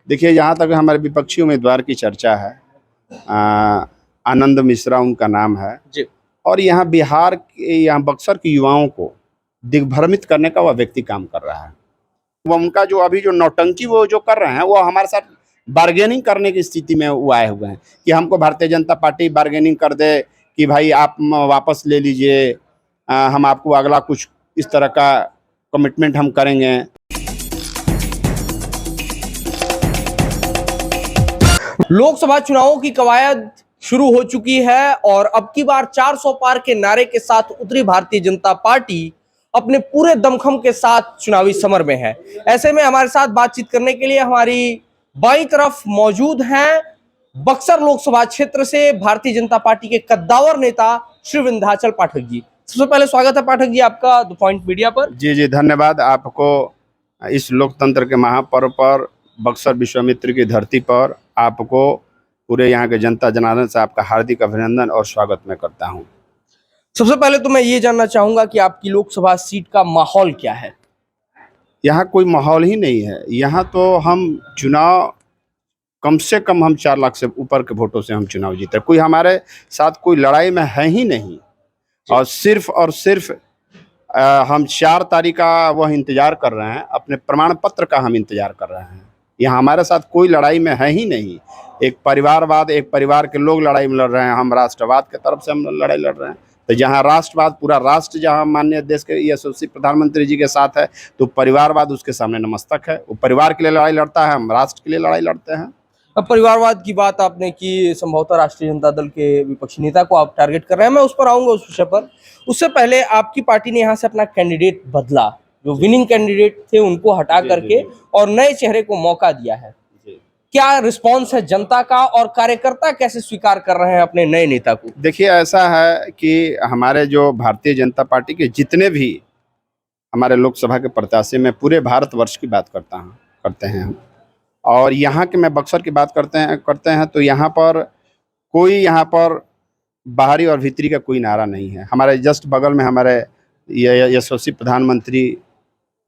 देखिए, जहाँ तक हमारे विपक्षी उम्मीदवार की चर्चा है, आनंद मिश्रा उनका नाम है जी। और यहाँ बिहार के, यहाँ बक्सर के युवाओं को दिग्भ्रमित करने का वह व्यक्ति काम कर रहा है। वो उनका जो अभी जो नौटंकी वो जो कर रहे हैं, वो हमारे साथ बार्गेनिंग करने की स्थिति में वो आए हुए हैं कि हमको भारतीय जनता पार्टी बार्गेनिंग कर दे कि भाई आप वापस ले लीजिए, हम आपको अगला कुछ इस तरह का कमिटमेंट हम करेंगे। लोकसभा चुनावों की कवायद शुरू हो चुकी है और अब की बार 400 पार के नारे के साथ उतरी भारतीय जनता पार्टी अपने पूरे दमखम के साथ चुनावी समर में है। ऐसे में हमारे साथ बातचीत करने के लिए हमारी बाईं तरफ मौजूद हैं बक्सर लोकसभा क्षेत्र से भारतीय जनता पार्टी के कद्दावर नेता श्री विंध्याचल पाठक जी। सबसे पहले स्वागत है पाठक जी आपका द पॉइंट मीडिया पर। जी, धन्यवाद आपको। इस लोकतंत्र के महापर्व पर, बक्सर विश्वामित्र की धरती पर आपको पूरे यहाँ के जनता जनार्दन से आपका हार्दिक अभिनंदन और स्वागत मैं करता हूँ। सबसे पहले तो मैं ये जानना चाहूंगा कि आपकी लोकसभा सीट का माहौल क्या है? यहाँ कोई माहौल ही नहीं है। यहाँ तो हम चुनाव कम से कम हम 4 लाख से ऊपर के वोटों से हम चुनाव जीते। कोई हमारे साथ कोई लड़ाई में है ही नहीं और सिर्फ हम 4 तारीख का वह इंतजार कर रहे हैं, अपने प्रमाण पत्र का हम इंतजार कर रहे हैं। यहाँ हमारे साथ कोई लड़ाई में है ही नहीं। एक परिवारवाद, एक परिवार के लोग लड़ाई में लड़ रहे हैं, हम राष्ट्रवाद की तरफ से हम लड़ाई लड़ रहे हैं। तो जहाँ राष्ट्रवाद, पूरा राष्ट्र जहाँ माननीय देश के यशस्वी प्रधानमंत्री जी के साथ है, तो परिवारवाद उसके सामने नमस्तक है। वो परिवार के लिए लड़ाई लड़ता है, हम राष्ट्र के लिए लड़ाई लड़ते हैं। अब परिवारवाद की बात आपने की, संभवतः राष्ट्रीय जनता दल के विपक्षी नेता को आप टारगेट कर रहे हैं, मैं उस पर आऊंगा उस विषय पर। उससे पहले आपकी पार्टी ने यहाँ से अपना कैंडिडेट बदला, जो विनिंग कैंडिडेट थे उनको हटा करके और नए चेहरे को मौका दिया है। क्या रिस्पॉन्स है जनता का और कार्यकर्ता कैसे स्वीकार कर रहे हैं अपने नए नेता को? देखिए, ऐसा है कि हमारे जो भारतीय जनता पार्टी के जितने भी हमारे लोकसभा के प्रत्याशी, मैं पूरे भारतवर्ष की बात करते हैं हम, और यहाँ के मैं बक्सर की बात करते हैं तो यहाँ पर बाहरी और भीतरी का कोई नारा नहीं है। हमारे जस्ट बगल में हमारे यशस्वी प्रधानमंत्री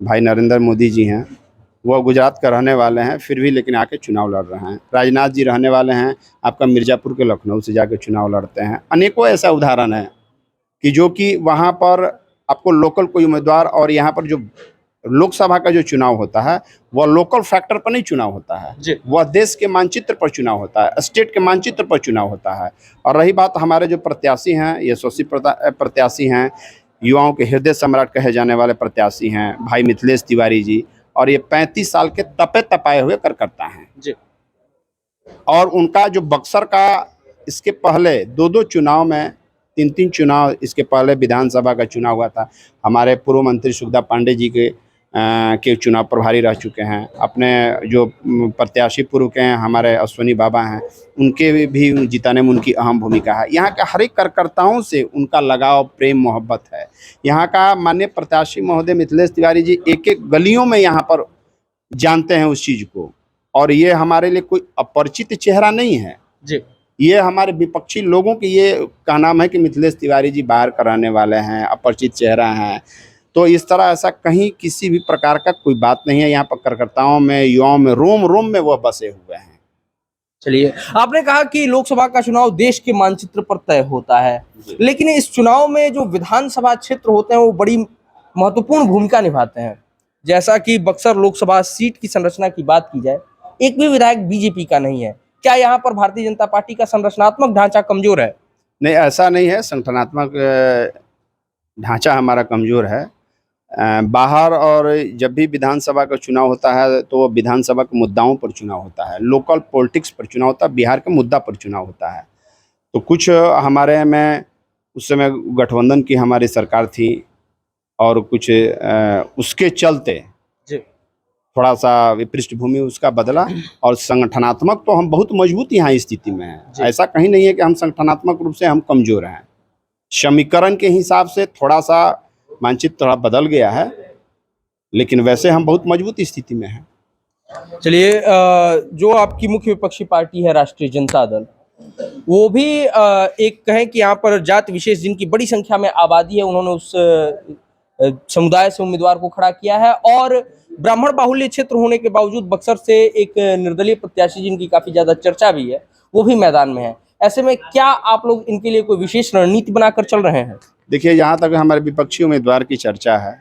भाई नरेंद्र मोदी जी हैं, वो गुजरात का रहने वाले हैं, फिर भी लेकिन आके चुनाव लड़ रहे हैं। राजनाथ जी रहने वाले हैं, आपका मिर्ज़ापुर के लखनऊ से जाके चुनाव लड़ते हैं। अनेकों ऐसा उदाहरण है कि जो कि वहाँ पर आपको लोकल कोई उम्मीदवार, और यहाँ पर जो लोकसभा का जो चुनाव होता है वह लोकल फैक्टर पर नहीं चुनाव होता है, वह देश के मानचित्र पर चुनाव होता है, स्टेट के मानचित्र पर चुनाव होता है। और रही बात हमारे जो प्रत्याशी हैं, यशस्वी प्रत्याशी हैं, युवाओं के हृदय सम्राट कहे जाने वाले प्रत्याशी हैं भाई मिथिलेश तिवारी जी, और ये 35 साल के तपे तपाए हुए कार्यकर्ता हैं जी। और उनका जो बक्सर का इसके पहले 2-2 चुनाव में, 3-3 चुनाव इसके पहले विधानसभा का चुनाव हुआ था। हमारे पूर्व मंत्री सुखदा पांडे जी के चुनाव प्रभारी रह चुके हैं। अपने जो प्रत्याशी पूर्व के हैं हमारे अश्वनी बाबा हैं, उनके भी जिताने में उनकी अहम भूमिका है। यहाँ के हर एक कार्यकर्ताओं से उनका लगाव, प्रेम, मोहब्बत है। यहाँ का माननीय प्रत्याशी महोदय मिथिलेश तिवारी जी एक गलियों में यहाँ पर जानते हैं उस चीज़ को, और ये हमारे लिए कोई अपरिचित चेहरा नहीं है जी। ये हमारे विपक्षी लोगों की ये का नाम है कि मिथिलेश तिवारी जी बाहर कराने वाले हैं, अपरिचित चेहरा हैं। तो इस तरह ऐसा कहीं किसी भी प्रकार का कोई बात नहीं है। यहाँ पर कार्यकर्ताओं में, युवाओं में, रोम रोम में वह बसे हुए हैं। चलिए, आपने कहा कि लोकसभा का चुनाव देश के मानचित्र पर तय होता है, लेकिन इस चुनाव में जो विधानसभा क्षेत्र होते हैं वो बड़ी महत्वपूर्ण भूमिका निभाते हैं। जैसा कि बक्सर लोकसभा सीट की संरचना की बात की जाए, एक भी विधायक बीजेपी का नहीं है। क्या यहाँ पर भारतीय जनता पार्टी का संरचनात्मक ढांचा कमजोर है? नहीं, ऐसा नहीं है। संगठनात्मक ढांचा हमारा कमजोर है। बाहर और जब भी विधानसभा का चुनाव होता है तो विधानसभा के मुद्दाओं पर चुनाव होता है, लोकल पॉलिटिक्स पर चुनाव होता है, बिहार के मुद्दा पर चुनाव होता है। तो कुछ हमारे में उस समय गठबंधन की हमारी सरकार थी और कुछ उसके चलते थोड़ा सा पृष्ठभूमि उसका बदला, और संगठनात्मक तो हम बहुत मजबूत यहाँ स्थिति में हैं। ऐसा कहीं नहीं है कि हम संगठनात्मक रूप से हम कमजोर हैं। समीकरण के हिसाब से थोड़ा सा मानचित्र थोड़ा बदल गया है, लेकिन वैसे हम बहुत मजबूत स्थिति में हैं। चलिए, जो आपकी मुख्य विपक्षी पार्टी है राष्ट्रीय जनता दल, वो भी एक कहें कि यहाँ पर जात विशेष जिनकी बड़ी संख्या में आबादी है, उन्होंने उस समुदाय से उम्मीदवार को खड़ा किया है और ब्राह्मण बाहुल्य क्षेत्र होने के बावजूद बक्सर से एक निर्दलीय प्रत्याशी जिनकी काफी ज्यादा चर्चा भी है वो भी मैदान में है। ऐसे में क्या आप लोग इनके लिए कोई विशेष रणनीति बनाकर चल रहे हैं? देखिए, जहाँ तक हमारे विपक्षी उम्मीदवार की चर्चा है,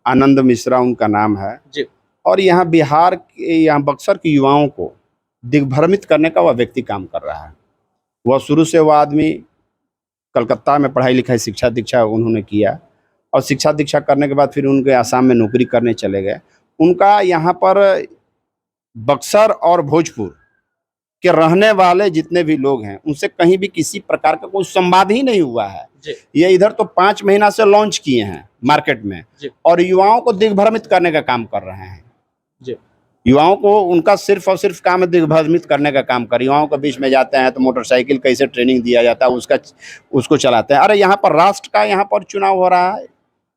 आनंद मिश्रा उनका नाम है जी। और यहाँ बिहार के, यहाँ बक्सर के युवाओं को दिग्भ्रमित करने का वह व्यक्ति काम कर रहा है। वह शुरू से वह आदमी कलकत्ता में पढ़ाई लिखाई शिक्षा दीक्षा उन्होंने किया और शिक्षा दीक्षा करने के बाद फिर उनके आसाम में नौकरी करने चले गए। उनका यहाँ पर बक्सर और भोजपुर के रहने वाले जितने भी लोग हैं उनसे कहीं भी किसी प्रकार का कोई संवाद ही नहीं हुआ है। ये इधर तो 5 महीना से लॉन्च किए हैं मार्केट में और युवाओं को दिग्भ्रमित करने का काम कर रहे हैं। युवाओं को उनका सिर्फ और सिर्फ काम है दिग्भ्रमित करने का काम कर। युवाओं के बीच में जाते हैं तो मोटरसाइकिल कैसे ट्रेनिंग दिया जाता है उसको चलाते हैं। अरे यहाँ पर राष्ट्र का यहाँ पर चुनाव हो रहा है,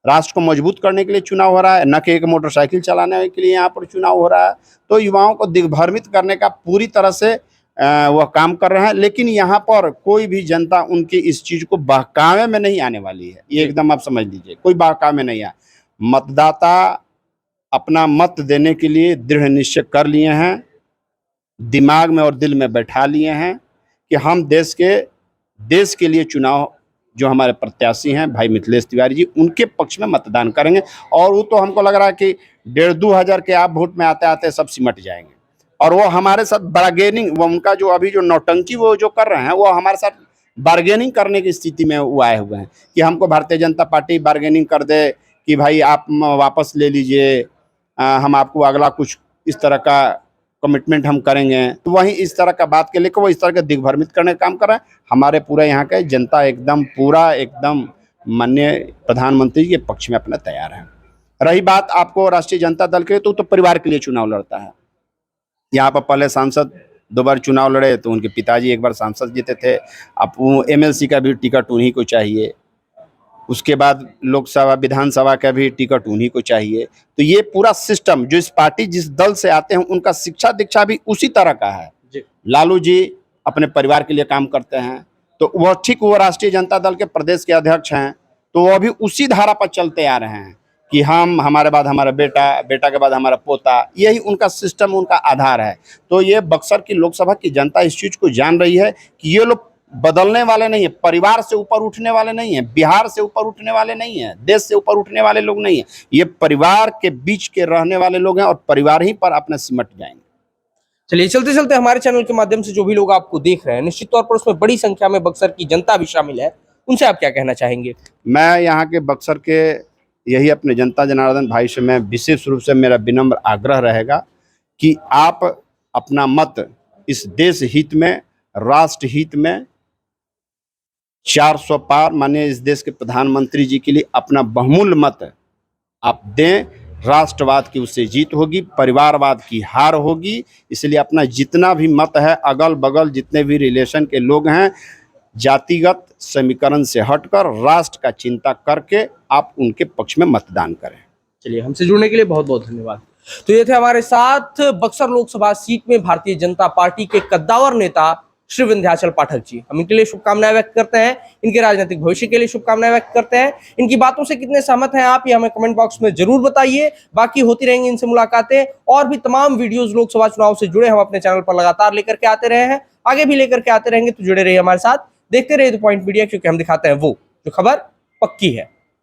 राष्ट्र को मजबूत करने के लिए चुनाव हो रहा है, न कि एक मोटरसाइकिल चलाने के लिए यहाँ पर चुनाव हो रहा है। तो युवाओं को दिग्भ्रमित करने का पूरी तरह से वह काम कर रहे हैं। लेकिन यहाँ पर कोई भी जनता उनकी इस चीज़ को बहकावे में नहीं आने वाली है, ये एकदम आप समझ लीजिए। कोई बहकावे में नहीं है। मतदाता अपना मत देने के लिए दृढ़ निश्चय कर लिए हैं, दिमाग में और दिल में बैठा लिए हैं कि हम देश के लिए चुनाव जो हमारे प्रत्याशी हैं भाई मिथिलेश तिवारी जी, उनके पक्ष में मतदान करेंगे। और वो तो हमको लग रहा है कि 1,500-2 हज़ार के आप वोट में आते आते सब सिमट जाएंगे और वो हमारे साथ बार्गेनिंग, वो उनका जो अभी जो नौटंकी वो जो कर रहे हैं वो हमारे साथ बार्गेनिंग करने की स्थिति में वो आए हुए हैं कि हमको भारतीय जनता पार्टी बार्गेनिंग कर दे कि भाई आप वापस ले लीजिए, हम आपको अगला कुछ इस तरह का कमिटमेंट हम करेंगे। तो वहीं इस तरह का बात के लेकर वो इस तरह के दिग्भ्रमित करने का काम कर रहा है। हमारे पूरा यहाँ के जनता एकदम माननीय प्रधानमंत्री के पक्ष में अपना तैयार है। रही बात आपको राष्ट्रीय जनता दल के, तो परिवार के लिए चुनाव लड़ता है। यहाँ पर पहले सांसद 2 बार चुनाव लड़े तो उनके पिताजी 1 बार सांसद जीते थे। अब MLC का भी टिकट उन्हीं को चाहिए, उसके बाद लोकसभा विधानसभा का भी टिकट उन्हीं को चाहिए। तो ये पूरा सिस्टम जो इस पार्टी जिस दल से आते हैं उनका शिक्षा दीक्षा भी उसी तरह का है। लालू जी अपने परिवार के लिए काम करते हैं तो वह ठीक वो राष्ट्रीय जनता दल के प्रदेश के अध्यक्ष हैं, तो वह भी उसी धारा पर चलते आ रहे हैं कि हमारे बाद हमारा बेटा, बेटा के बाद हमारा पोता, यही उनका सिस्टम, उनका आधार है। तो ये बक्सर की लोकसभा की जनता इस चीज़ को जान रही है कि ये लोग बदलने वाले नहीं है, परिवार से ऊपर उठने वाले नहीं है, बिहार से ऊपर उठने वाले नहीं है, देश से ऊपर उठने वाले लोग नहीं है। ये परिवार के बीच के रहने वाले लोग हैं और परिवार ही पर अपने सिमट जाएंगे। चलिए, चलते चलते हमारे चैनल के माध्यम से जो भी लोग आपको देख रहे हैं, निश्चित तौर पर उसमें बड़ी संख्या में बक्सर की जनता भी शामिल है, उनसे आप क्या कहना चाहेंगे? मैं यहाँ के बक्सर के यही अपने जनता जनार्दन भाई से मैं विशेष रूप से मेरा विनम्र आग्रह रहेगा कि आप अपना मत इस देश हित में, राष्ट्र हित में 400 पार माने इस देश के प्रधानमंत्री जी के लिए अपना बहुमूल्य मत आप दें। राष्ट्रवाद की उससे जीत होगी, परिवारवाद की हार होगी। इसलिए अपना जितना भी मत है, अगल बगल जितने भी रिलेशन के लोग हैं, जातिगत समीकरण से हटकर राष्ट्र का चिंता करके आप उनके पक्ष में मतदान करें। चलिए, हमसे जुड़ने के लिए बहुत बहुत धन्यवाद। तो ये थे हमारे साथ बक्सर लोकसभा सीट में भारतीय जनता पार्टी के कद्दावर नेता श्री विंध्याचल पाठक जी। हम इनके लिए शुभकामनाएं व्यक्त करते हैं, इनके राजनीतिक भविष्य के लिए शुभकामनाएं व्यक्त करते हैं। इनकी बातों से कितने सहमत हैं आप, ये हमें कमेंट बॉक्स में जरूर बताइए। बाकी होती रहेंगी इनसे मुलाकातें और भी तमाम वीडियोस लोकसभा चुनाव से जुड़े हम अपने चैनल पर लगातार लेकर के आते रहे हैं, आगे भी लेकर के आते रहेंगे। तो जुड़े रहिए हमारे साथ, देखते रहिए द पॉइंट मीडिया, क्योंकि हम दिखाते हैं वो जो खबर पक्की है।